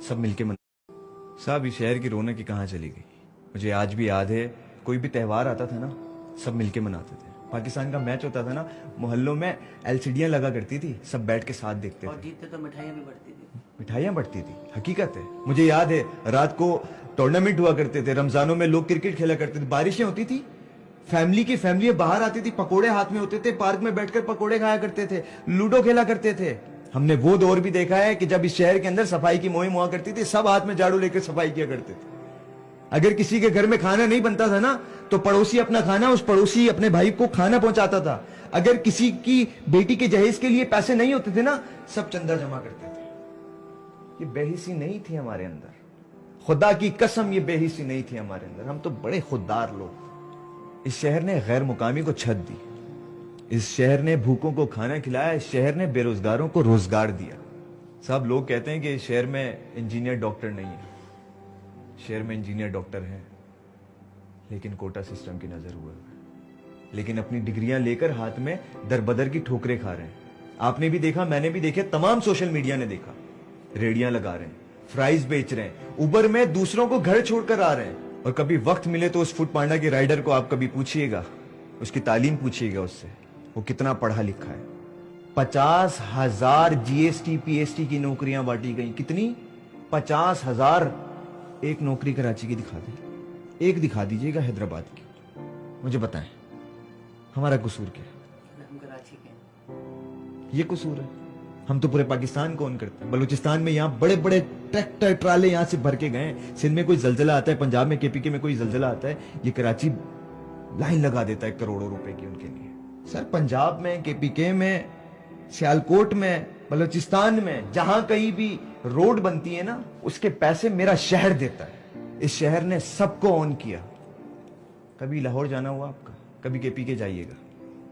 सब मिलके साहब इस शहर की रौनक की कहाँ चली गई। मुझे आज भी याद है, कोई भी त्यौहार आता था ना, सब मिलके मनाते थे। पाकिस्तान का मैच होता था ना, मोहल्लों में एलसीडियां लगा करती थी, सब बैठ के साथ देखते थे। और जीतते तो मिठाइयाँ भी बढ़ती थी। मिठाइयां बढ़ती थी, हकीकत है। मुझे याद है रात को टूर्नामेंट हुआ करते थे, रमजानों में लोग क्रिकेट खेला करते थे, बारिशें होती थी, फैमिली बाहर आती थी, पकोड़े हाथ में होते थे, पार्क में बैठकर पकोड़े खाया करते थे, लूडो खेला करते थे। हमने वो दौर भी देखा है कि जब इस शहर के अंदर सफाई की मुहिम हुआ करती थी, सब हाथ में झाड़ू लेकर सफाई किया करते थे। अगर किसी के घर में खाना नहीं बनता था ना, तो पड़ोसी अपना खाना उस पड़ोसी अपने भाई को खाना पहुंचाता था। अगर किसी की बेटी के जहेज के लिए पैसे नहीं होते थे ना, सब चंदा जमा करते थे। ये बेहिसी नहीं थी हमारे अंदर, खुदा की कसम ये बेहिसी नहीं थी हमारे अंदर। हम तो बड़े खुददार लोग। इस शहर ने गैर मुकामी को छत दी, इस शहर ने भूखों को खाना खिलाया, इस शहर ने बेरोजगारों को रोजगार दिया। सब लोग कहते हैं कि इस शहर में इंजीनियर डॉक्टर नहीं है। शहर में इंजीनियर डॉक्टर हैं, लेकिन कोटा सिस्टम की नजर हुए हुए, लेकिन अपनी डिग्रियां लेकर हाथ में दरबदर की ठोकरें खा रहे हैं। आपने भी देखा, मैंने भी देखे, तमाम सोशल मीडिया ने देखा। रेडियां लगा रहे हैं, फ्राइज बेच रहे हैं, उबर में दूसरों को घर छोड़कर आ रहे हैं। और कभी वक्त मिले तो उस फूड पांडा के राइडर को आप कभी पूछिएगा, उसकी तालीम पूछिएगा उससे, वो कितना पढ़ा लिखा है। 50,000 जीएसटी पीएसटी की नौकरियां बांटी गई। कितनी? 50,000। एक नौकरी कराची की दिखा दी, एक दिखा दीजिएगा हैदराबाद की। मुझे बताएं, हमारा कसूर क्या है? हम कराची के। ये कसूर है। हम तो पूरे पाकिस्तान को ऑन करते हैं। बलूचिस्तान में यहाँ बड़े बड़े ट्रैक्टर ट्राले यहाँ से भर के गए। सिंध में कोई जलजला आता है, पंजाब में केपीके में कोई जलजला आता है, ये कराची लाइन लगा देता है करोड़ों रुपए की उनके लिए। सर, पंजाब में, केपीके में, सियालकोट में, बलूचिस्तान में, जहां कहीं भी रोड बनती है ना, उसके पैसे मेरा शहर देता है। इस शहर ने सबको ऑन किया। कभी लाहौर जाना हुआ आपका, कभी केपीके जाइएगा,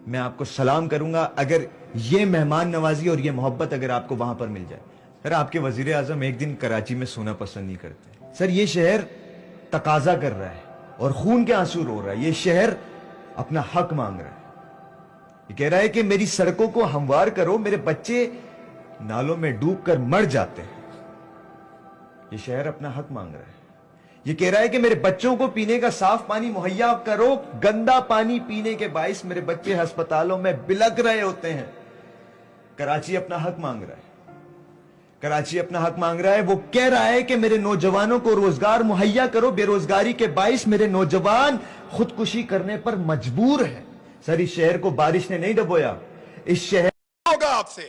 मैं आपको सलाम करूंगा अगर ये मेहमान नवाजी और ये मोहब्बत अगर आपको वहां पर मिल जाए। सर, आपके वजीर आजम एक दिन कराची में सोना पसंद नहीं करते। सर, ये शहर तकाजा कर रहा है और खून के आंसू रो रहा है। ये शहर अपना हक मांग रहा है। ये कह रहा है कि मेरी सड़कों को हमवार करो, मेरे बच्चे नालों में डूबकर मर जाते हैं। ये शहर अपना हक मांग रहा है। ये कह रहा है कि मेरे बच्चों को पीने का साफ पानी मुहैया करो, गंदा पानी पीने के बाइस मेरे बच्चे अस्पतालों में बिलक रहे होते हैं। कराची अपना हक मांग रहा है। कराची अपना हक मांग रहा है। वो कह रहा है कि मेरे नौजवानों को रोजगार मुहैया करो, बेरोजगारी के बाइस मेरे नौजवान खुदकुशी करने पर मजबूर है। सर, इस शहर को बारिश ने नहीं डबोया। इस शहर होगा आपसे